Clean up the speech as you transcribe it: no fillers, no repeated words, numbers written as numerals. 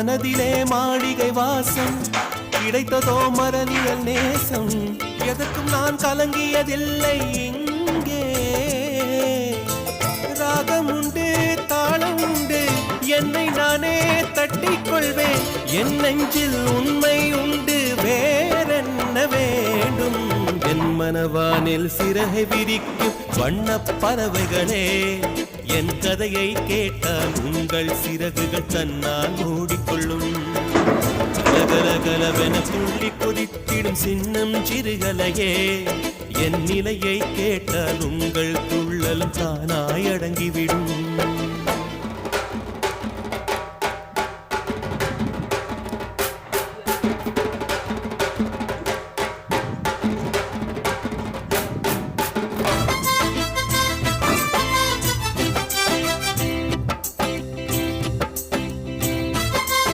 மனதிலே மாளிகை வாசம், கிடைத்ததோ மரநிழல் நேசம். எதற்கும் நான் கலங்கியதில்லை இங்கே. ராகம் உண்டு, தாளம் உண்டு, என்னை நானே தட்டிக் கொள்வேன். என் நெஞ்சில் உண்மை உண்டு, வேறென்ன வேண்டும்? என் மனவானில் சிறகை விரிக்கும் வண்ணப் பறவைகளே, என் கதையை கேட்டால் உங்கள் சிறகுகள் தன்னால் மூடிக்கொள்ளும். கலகலகலவென துள்ளி கொதித்திடும் சின்னம் சிறுகலையே, என் நிலையை கேட்டால் உங்கள் துள்ளலும் தானாய் அடங்கிவிடும்.